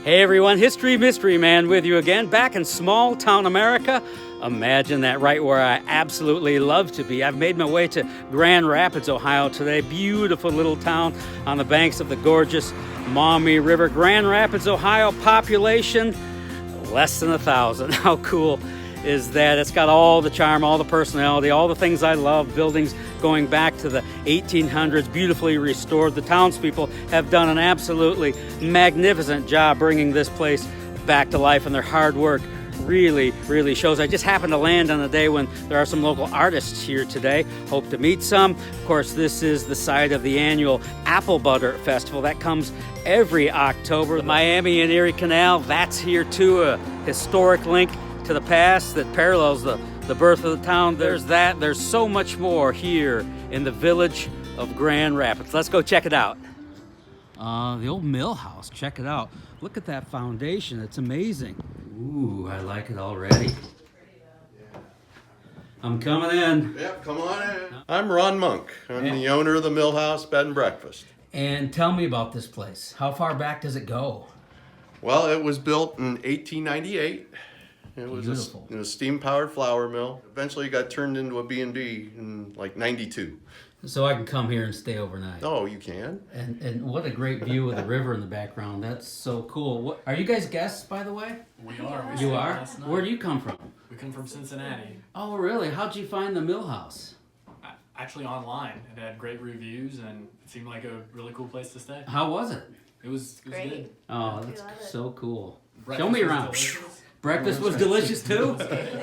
Hey everyone, History Mystery Man with you again, back in small town America. Imagine that, right where I absolutely love to be. I've made my way to Grand Rapids, Ohio today. Beautiful little town on the banks of the gorgeous Maumee River. Grand Rapids, Ohio, population less than 1,000. How cool is that? It's got all the charm, all the personality, all the things I love. Buildings going back to the 1800s, beautifully restored. The townspeople have done an absolutely magnificent job bringing this place back to life, and their hard work really shows. I just happened to land on a day when there are some local artists here today. Hope to meet some. Of course, this is the site of the annual Apple Butter Festival. That comes every October. The Miami and Erie Canal, that's here too, a historic link to the past that parallels the birth of the town. There's that. There's so much more here in the village of Grand Rapids. Let's go check it out. The old mill house. Check it out. Look at that foundation. It's amazing. Ooh, I like it already. I'm coming in. Yep, come on in. I'm Ron Monk. I'm the owner of the Mill House Bed and Breakfast. And tell me about this place. How far back does it go? Well, it was built in 1898. It was Beautiful. a steam-powered flour mill. Eventually, it got turned into a B&B in like '92. So I can come here and stay overnight. Oh, you can. And what a great view of the river in the background. That's so cool. What, are you guys guests, by the way? We are. We You stayed are? last night. Where do you come from? We come from Cincinnati. Oh, really? How'd you find the mill house? Actually online. It had great reviews and it seemed like a really cool place to stay. How was it? It was Great. good. Oh, that's so cool. Breakfast Show me was around. delicious. Breakfast was delicious too?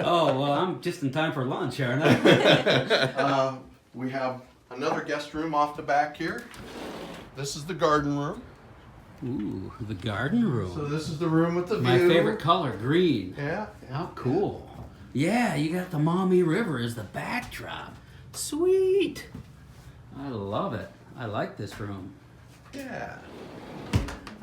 Oh, well, I'm just in time for lunch, aren't I? We have another guest room off the back here. This is the garden room. Ooh, the garden room. So this is the room with the view. My favorite color, green. Yeah. How cool. Yeah, you got the Maumee River as the backdrop. Sweet. I love it. I like this room. Yeah.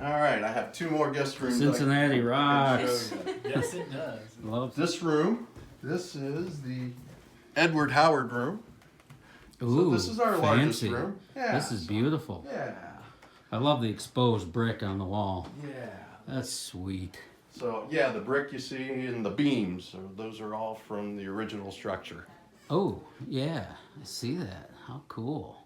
All right, I have two more guest rooms. Cincinnati I can rocks. show you. Yes, it does. Love This room, this is the Edward Howard room. Ooh, this is our largest fancy. room. Yeah. This is beautiful. Yeah. I love the exposed brick on the wall. Yeah. That's sweet. So yeah, the brick you see and the beams, those are all from the original structure. Oh, yeah, I see that. How cool.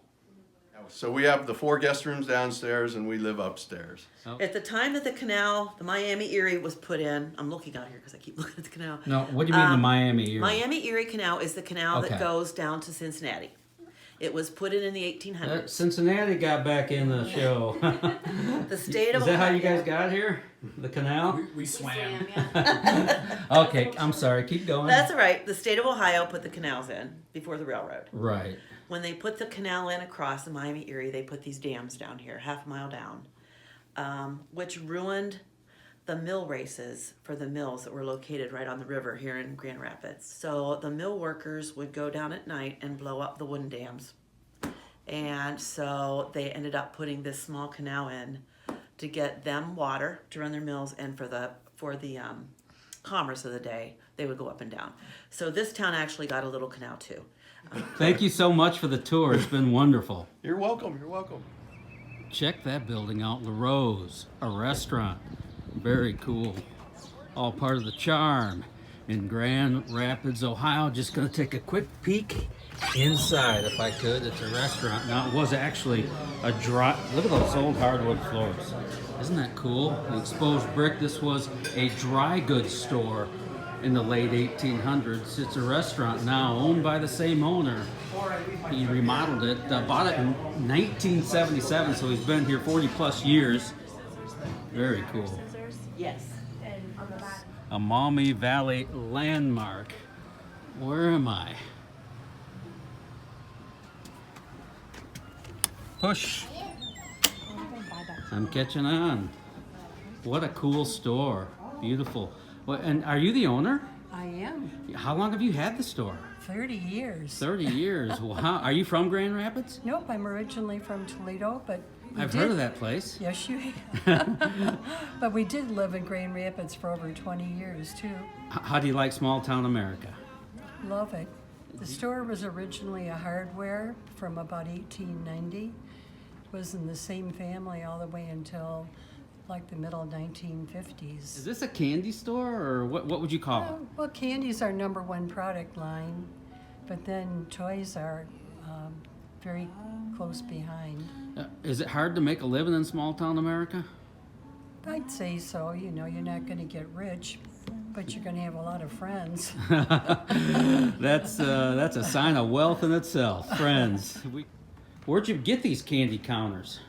So we have the 4 guest rooms downstairs and we live upstairs. At the time that the canal, the Miami Erie was put in, I'm looking out here because I keep looking at the canal. No, what do you mean the Miami Erie? Miami Erie Canal is the canal Okay. that goes down to Cincinnati. It was put in the 1800s. Cincinnati got back in the show. The state of Is that how Ohio. you guys got here? The canal? We swam. Okay, I'm sorry. Keep going. That's all right. The state of Ohio put the canals in before the railroad. Right. When they put the canal in across the Miami Erie, they put these dams down here, half a mile down, which ruined the mill races for the mills that were located right on the river here in Grand Rapids. So the mill workers would go down at night and blow up the wooden dams. And so they ended up putting this small canal in to get them water to run their mills, and for the commerce of the day, they would go up and down. So this town actually got a little canal too. Thank you so much for the tour. It's been wonderful. You're welcome, you're welcome. Check that building out, La Rose, a restaurant. Very cool. All part of the charm in Grand Rapids, Ohio. Just gonna take a quick peek inside if I could. It's a restaurant. Now it was actually a dry, look at those old hardwood floors. Isn't that cool? The exposed brick. This was a dry goods store in the late 1800s. It's a restaurant now owned by the same owner. He remodeled it, bought it in 1977, so he's been here 40 plus years. Very cool. Yes. A Maumee Valley landmark. Where am I? Push. I'm catching on. What a cool store. Beautiful. Well, and are you the owner? I am. How long have you had the store? 30 years. 30 years. Wow. Are you from Grand Rapids? Nope, I'm originally from Toledo, but I've heard of that place. Yes, you have. But we did live in Grand Rapids for over 20 years, too. How do you like small town America? Love it. The store was originally a hardware from about 1890. It was in the same family all the way until like the middle Is 1950s. this a candy store, or what would you call it? Well, candy's our #1 product line, but then toys are very close behind. Is it hard to make a living in small town America? I'd say so. You know, you're not going to get rich, but you're going to have a lot of friends. That's a sign of wealth in itself, friends. Where'd you get these candy counters?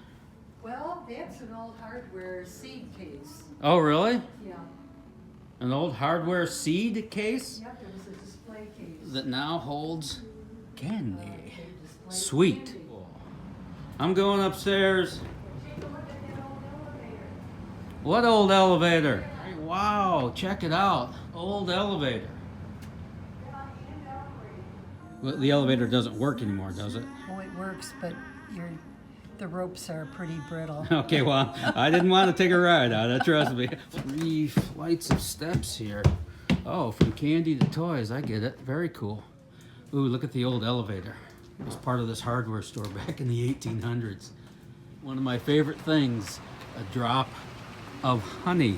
Well, that's an old hardware seed case. Oh, really? Yeah. An old hardware seed case Yep, it was a display case. that now holds candy. They display Sweet. candy. I'm going upstairs. What old elevator? Wow, check it out. Old elevator. Well, the elevator doesn't work anymore, does it? Oh, it works, but the ropes are pretty brittle. Okay, well, I didn't want to take a ride on it, trust me. 3 flights of steps here. Oh, from candy to toys, I get it. Very cool. Ooh, look at the old elevator. It was part of this hardware store back in the 1800s. One of my favorite things, a drop of honey.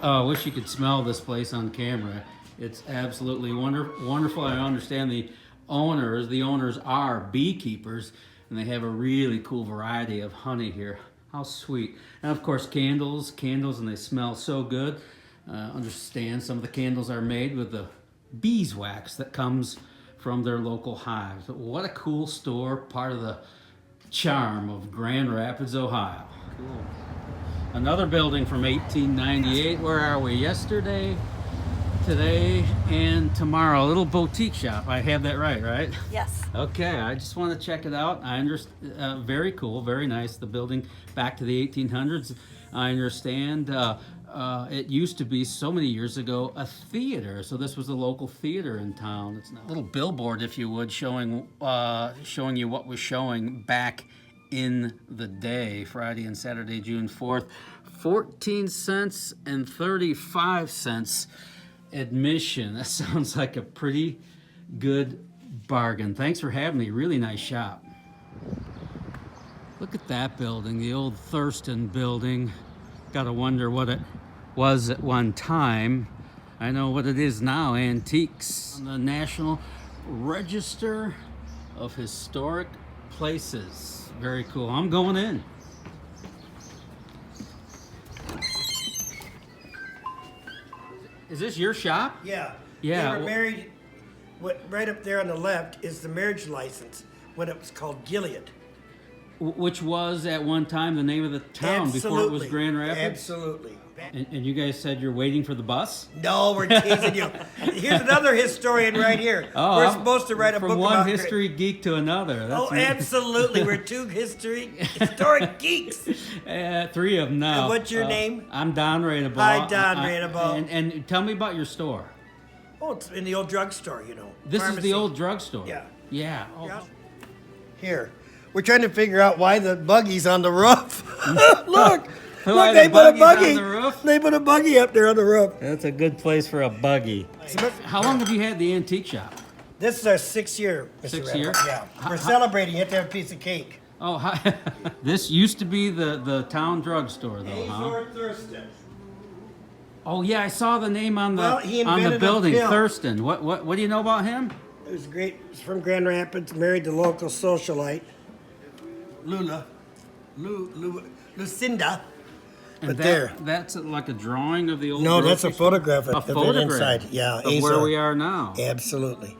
Oh, I wish you could smell this place on camera. It's absolutely wonderful. I understand the owners are beekeepers, and they have a really cool variety of honey here. How sweet. And of course, candles, and they smell so good. Understand some of the candles are made with the beeswax that comes from their local hives. But what a cool store, part of the charm of Grand Rapids, Ohio. Cool. Another building from 1898. Where are we? Yesterday, today, and tomorrow. A little boutique shop. I have that right? Yes. Okay, I just want to check it out. I understand. Very cool, very nice. The building back to the 1800s. I understand. It used to be so many years ago a theater, so this was a local theater in town. It's a little billboard, if you would, showing you what was showing back in the day, Friday and Saturday, June 4th. 14 cents and 35 cents admission. That sounds like a pretty good bargain. Thanks for having me. Really nice shop. Look at that building, the old Thurston building. Gotta wonder what it was at one time. I know what it is now, antiques. On the National Register of Historic Places. Very cool. I'm going in. Is this your shop? Yeah. Yeah, They were married. Right up there on the left is the marriage license when it was called Gilead. Which was at one time the name of the town before it was Grand Rapids? Absolutely. And you guys said you're waiting for the bus? No, we're teasing you. Here's another historian right here. Oh, we're I'm supposed to write a book from one about history geek to another. That's Oh, absolutely. We're two historic geeks. 3 of them now. And what's your name? I'm Don Radebaugh. Hi, Don Radebaugh. And tell me about your store. Oh, it's in the old drugstore, you know. This is Pharmacy. the old drugstore. Yeah. Yeah. Oh. Yeah. Here. We're trying to figure out why the buggy's on the roof. Look. Why Look, they the put a buggy's buggy. on the roof? They put a buggy up there on the roof. That's a good place for a buggy. How long have you had the antique shop? This is our 6th year, Mr. 6th Randall. year? Yeah. We're celebrating. You have to have a piece of cake. Oh, hi. This used to be the town drugstore, though, huh? Azor Thurston. Oh yeah, I saw the name on the Well, he on the invented a building, pill. Thurston. What do you know about him? It was great. He's from Grand Rapids, married to local socialite. Lucinda. And But there. that's like a drawing of the old. No, that's a grocery store? photograph A of it photograph inside. Yeah, of where Azor. we are now. Absolutely.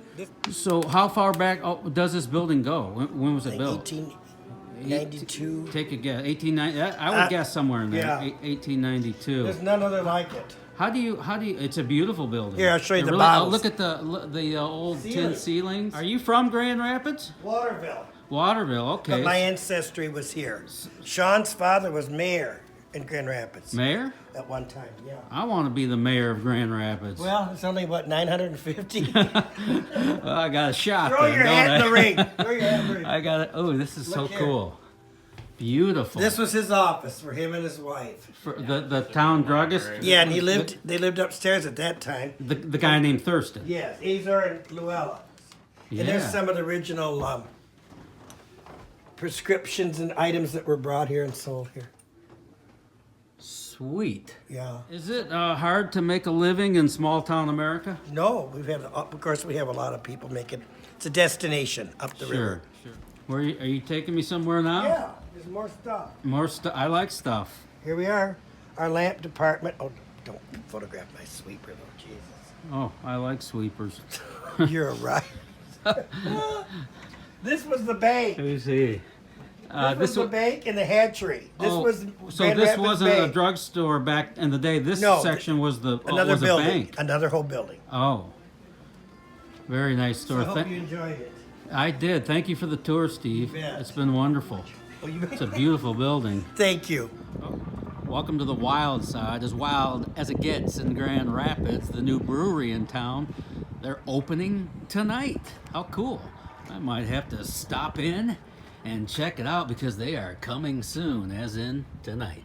So how far back does this building go? When was it Like built? 1892. Take a guess. 1890. I would guess somewhere in there. yeah. 1892. There's none other like it. How do you? It's a beautiful building. Here, I'll show you It the really, bottles. look at the old tin Ceiling. ceilings. Are you from Grand Rapids? Waterville. Waterville. Okay. But my ancestry was here. Sean's father was mayor in Grand Rapids Mayor? at one time. Yeah. I want to be the mayor of Grand Rapids. Well, it's only what 950. Well, I got a shot. Throw then, your don't hat in I? the ring. Throw your hat in the ring. I got it. Oh, this is so Look here. cool. Beautiful. This was his office for him and his wife. For the town druggist. Yeah, and they lived upstairs at that time. The guy named Thurston. Yes, Azor and Luella. Yeah. And there's some of the original prescriptions and items that were brought here and sold here. Sweet. Yeah. Is it hard to make a living in small town America? No, of course, we have a lot of people making. It's a destination up the river. Sure. Are you taking me somewhere now? Yeah, there's more stuff. More stuff. I like stuff. Here we are, our lamp department. Oh, don't photograph my sweeper though, Jesus. Oh, I like sweepers. You're right. This was the bank. Let me see. This was the bank and the hatchery. This was so Grand this Rapids wasn't Bank. a drugstore back in the day. This No, section was the Another was building, a bank. another whole building. Oh, very nice So store. I hope you enjoyed it. I did. Thank you for the tour, Steve. You bet. It's been wonderful. Well, you It's a beautiful building. Thank you. Welcome to the wild side, as wild as it gets in Grand Rapids, the new brewery in town. They're opening tonight. How cool. I might have to stop in and check it out because they are coming soon, as in tonight.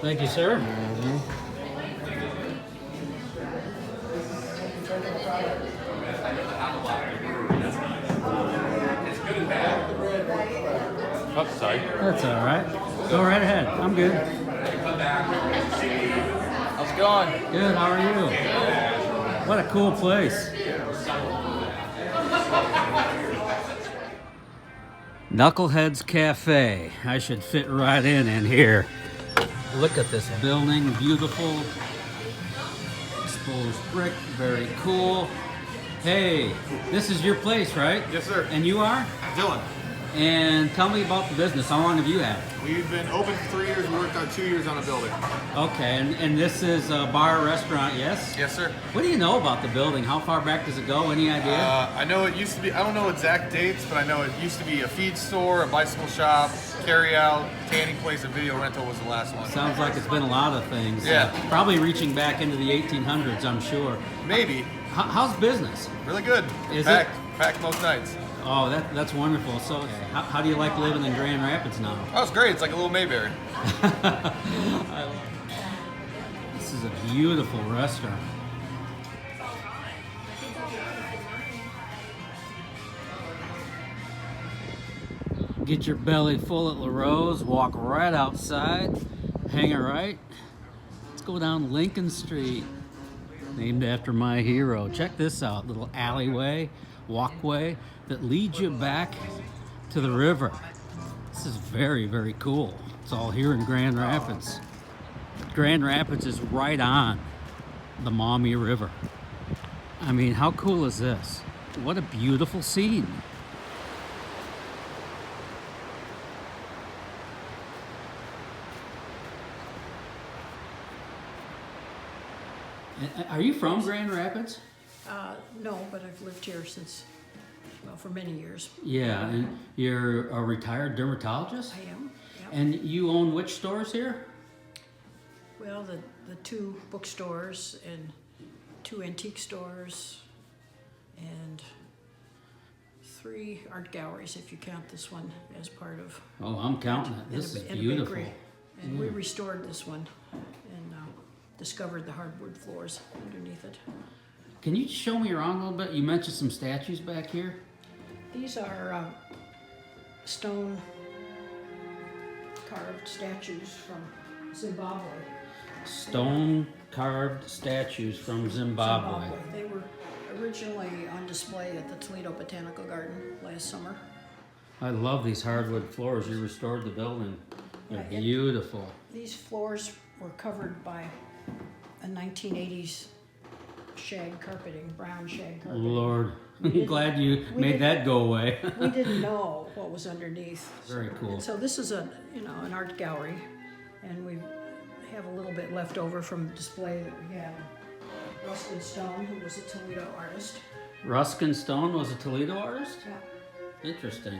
Thank you, sir. Oh, sorry. That's all right. Go right ahead. I'm good. How's it going? Good. How are you? What a cool place. Knuckleheads Cafe. I should fit right in here. Look at this building. Beautiful. Exposed brick. Very cool. Hey, this is your place, right? Yes, sir. And you are? Dylan, And tell me about the business. How long have you had it? we've been open for 3 years. We worked on 2 years on a building. Okay, and this is a bar restaurant, yes? Yes, sir. What do you know about the building? How far back does it go? Any idea? I know it used to be, I don't know exact dates, but I know it used to be a feed store, a bicycle shop, carry out, tanning place, and video rental was the last one. Sounds like it's been a lot of things. Yeah. Probably reaching back into the 1800s, I'm sure. Maybe. How's business? Really good. Is packed, Packed most nights. Oh, that's wonderful. So, how do you like living in Grand Rapids now? Oh, it's great. It's like a little Mayberry. This is a beautiful restaurant. Get your belly full at LaRose, walk right outside, hang a right. Let's go down Lincoln Street, named after my hero. Check this out, little alleyway, walkway that leads you back to the river. This is very, very cool. It's all here in Grand Rapids. Grand Rapids is right on the Maumee River. I mean, how cool is this? What a beautiful scene. Are you from Grand Rapids? No, but I've lived here since, well, for many years. Yeah, and you're a retired dermatologist? I am, yep. And you own which stores here? Well, the 2 bookstores and 2 antique stores and 3 art galleries, if you count this one as part of. Oh, I'm counting it. This is and a beautiful. bakery. And we restored this one and discovered the hardwood floors underneath it. Can you show me around a little bit? You mentioned some statues back here. These are stone carved statues from Zimbabwe. Stone carved statues from Zimbabwe. They were originally on display at the Toledo Botanical Garden last summer. I love these hardwood floors. You restored the building. They're Yeah, beautiful. These floors were covered by a 1980s shag carpeting, brown shag carpeting. Lord, I'm glad you made that go away. We didn't know what was underneath. Very cool. And so this is an art gallery, and we have a little bit left over from the display that we had. Ruskin Stone, who was a Toledo artist. Ruskin Stone was a Toledo artist? Yeah. Interesting.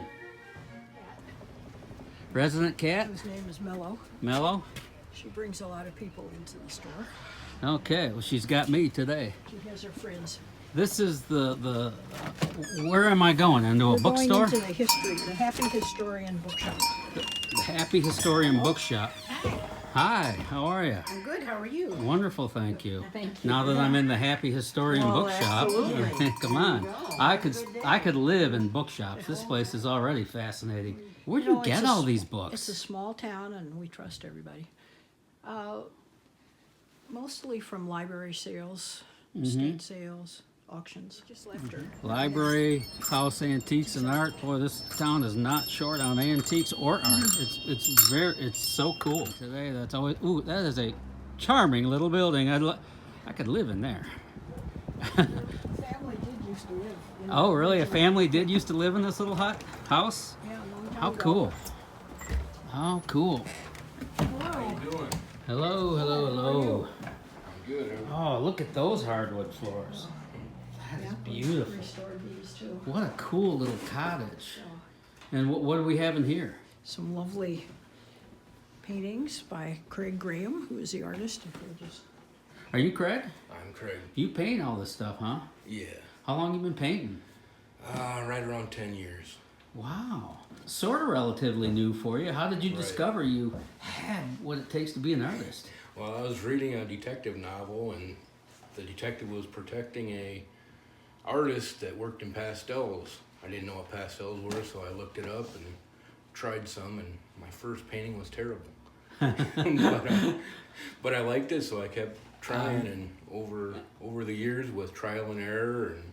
Resident cat? Whose name is Mello. Mellow? She brings a lot of people into the store. Okay, well, she's got me today. She has her friends. This is the where am I going? Into a We're bookstore? going into the history, the Happy Historian Bookshop. The Happy Historian Bookshop. Hi, how are you? I'm good. How are you? Wonderful, thank you. Thank you. Now that I'm in the Happy Historian Well, bookshop, absolutely. come on, I could live in bookshops. This place is already fascinating. Where do you know, get it's a all s- these It's a books? small town, and we trust everybody. Mostly from library sales, estate sales, auctions. Just left her. Library, house, antiques, and art. Boy, this town is not short on antiques or art. It's so cool. Today, that's always. Ooh, that is a charming little building. I could live in there. Family did used to live. In Oh, really? A family did used to live in this little house? Yeah, a long time How ago. cool. How cool. Hello, hello, hello. Good. Oh, look at those hardwood floors. That is beautiful. Restored these too. What a cool little cottage. And what do we have in here? Some lovely paintings by Craig Graham, who is the artist. If you'll just Are you Craig? I'm Craig. You paint all this stuff, huh? Yeah. How long you been painting? Right around 10 years. Wow. Sort of relatively new for you. How did you Right. discover you had what it takes to be an artist? Well, I was reading a detective novel, and the detective was protecting a artist that worked in pastels. I didn't know what pastels were, so I looked it up and tried some, and my first painting was terrible. but I liked it, so I kept trying, and over the years with trial and error and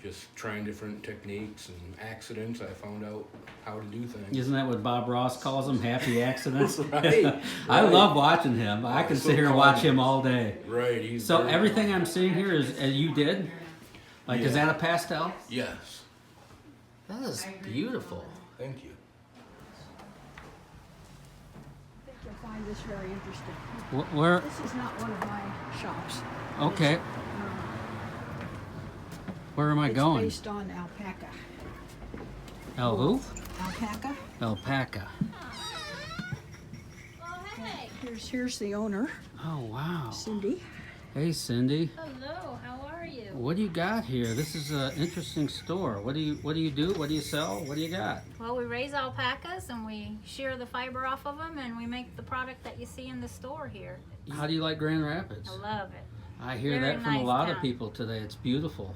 just trying different techniques and accidents, I found out how to do things. Isn't that what Bob Ross calls them? Happy accidents? Right, I right. love watching him. I can so sit here and watch calming. him all day. Right. He's So very everything calming. I'm seeing here is you did? Like, is Yeah. that a pastel? Yes. That is beautiful. Thank you. I think you'll find this very interesting. Where? This is not one of my shops. Okay. Where am I It's going? based on alpaca. Who? Alpaca. Alpaca. Here's the owner, Oh, wow. Cindy. Hey, Cindy. Hello, how are you? What do you got here? This is an interesting store. What do you do? What do you sell? What do you got? Well, we raise alpacas and we shear the fiber off of them and we make the product that you see in the store here. How do you like Grand Rapids? I love it. I hear Very that from a nice lot of town. people today. It's beautiful.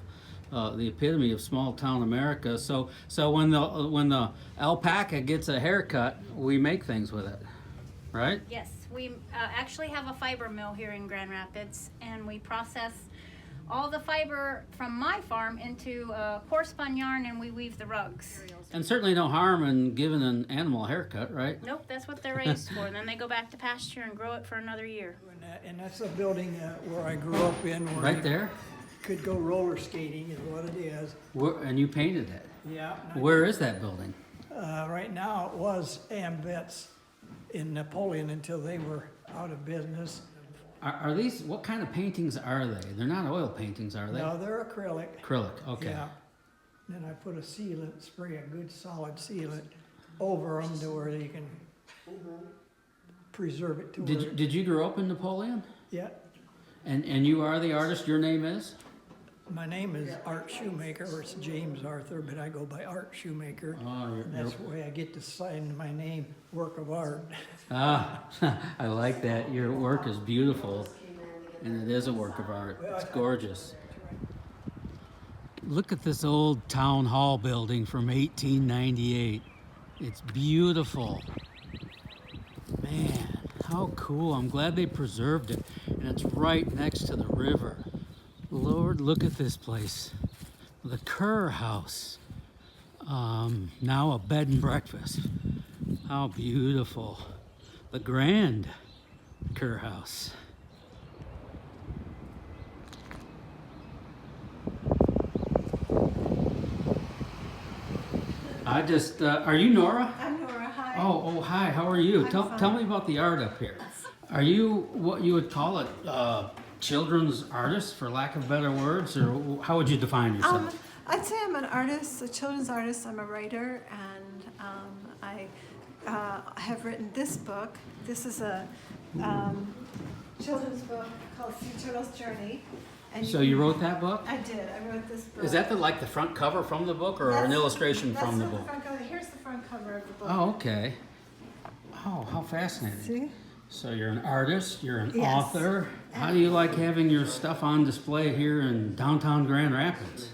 The epitome of small town America. So when the alpaca gets a haircut, we make things with it, right? Yes, we actually have a fiber mill here in Grand Rapids and we process all the fiber from my farm into coarse spun yarn and we weave the rugs. And certainly no harm in giving an animal a haircut, right? Nope, that's what they're raised for. And then they go back to pasture and grow it for another year. And that's the building where I grew up in, where Right you there. could go roller skating is what it is. And you painted it. Yeah. Where is that building? Right now it was Ambets in Napoleon until they were out of business. Are these, what kind of paintings are they? They're not oil paintings, are they? No, they're acrylic. Acrylic, okay. Yeah. Then I put a sealant, spray a good solid sealant over them to where you can preserve it to where. Did you grow up in Napoleon? Yeah. And you are the artist, your name is? My name is Art Shoemaker, or it's James Arthur, but I go by Art Shoemaker. Oh, And that's the way I get to sign my name, work of art. Ah, I like that. Your work is beautiful, and it is a work of art. It's gorgeous. Look at this old town hall building from 1898. It's beautiful. Man, how cool. I'm glad they preserved it. And it's right next to the river. Lord, look at this place. The Kerr House. Now a bed and breakfast. How beautiful. The Grand Kerr House. Are you Nora? I'm Nora, hi. Oh, hi, how are you? Tell me about the art up here. Are you what you would call it, children's artist, for lack of better words, or how would you define yourself? I'd say I'm an artist, a children's artist. I'm a writer, and I have written this book. This is a children's book called Sea Turtle's Journey. And So you wrote that book? I did. I wrote this book. Is that the front cover from the book, or an illustration from the book? Front cover. Here's the front cover of the book. Oh, okay. Oh, how fascinating. See? So you're an artist, you're an Yes. author. How do you like having your stuff on display here in downtown Grand Rapids?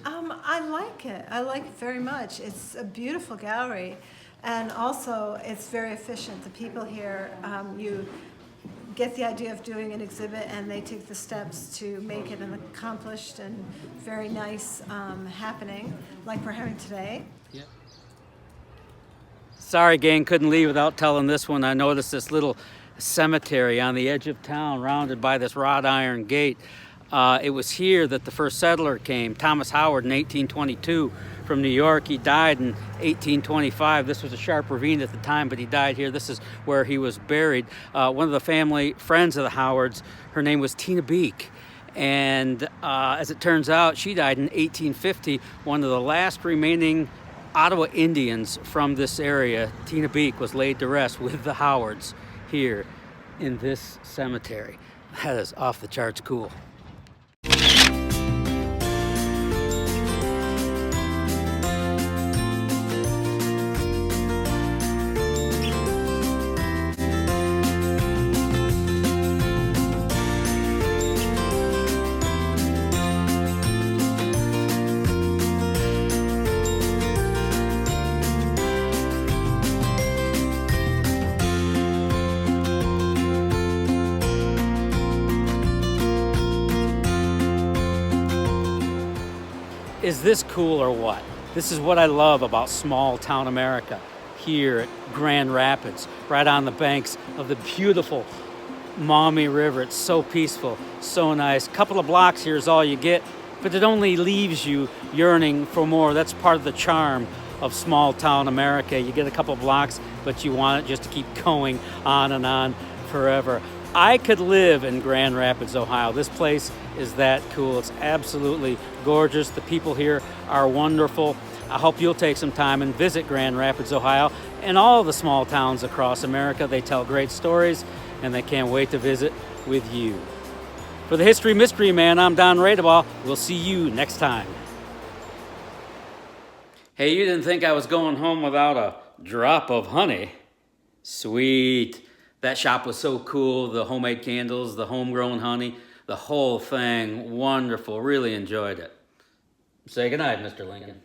I like it. I like it very much. It's a beautiful gallery, and also it's very efficient. The people here, you get the idea of doing an exhibit, and they take the steps to make it an accomplished and very nice happening, like we're having today. Sorry, gang, couldn't leave without telling this one. I noticed this little cemetery on the edge of town, rounded by this wrought iron gate. It was here that the first settler came, Thomas Howard, in 1822 from New York. He died in 1825. This was a sharp ravine at the time, but he died here. This is where he was buried. One of the family friends of the Howards, her name was Tina Beek. And as it turns out, she died in 1850, one of the last remaining Ottawa Indians from this area. Tina Beek was laid to rest with the Howards here in this cemetery. That is off the charts cool. Is this cool or what? This is what I love about small town America here at Grand Rapids, right on the banks of the beautiful Maumee River. It's so peaceful, so nice. Couple of blocks here is all you get, but it only leaves you yearning for more. That's part of the charm of small town America. You get a couple blocks, but you want it just to keep going on and on forever. I could live in Grand Rapids, Ohio. This place is that cool. It's absolutely gorgeous. The people here are wonderful. I hope you'll take some time and visit Grand Rapids, Ohio, and all the small towns across America. They tell great stories, and they can't wait to visit with you. For the History Mystery Man, I'm Don Radeball. We'll see you next time. Hey, you didn't think I was going home without a drop of honey? Sweet. That shop was so cool. The homemade candles, the homegrown honey, the whole thing, wonderful. Really enjoyed it. Say goodnight, Mr. Lincoln.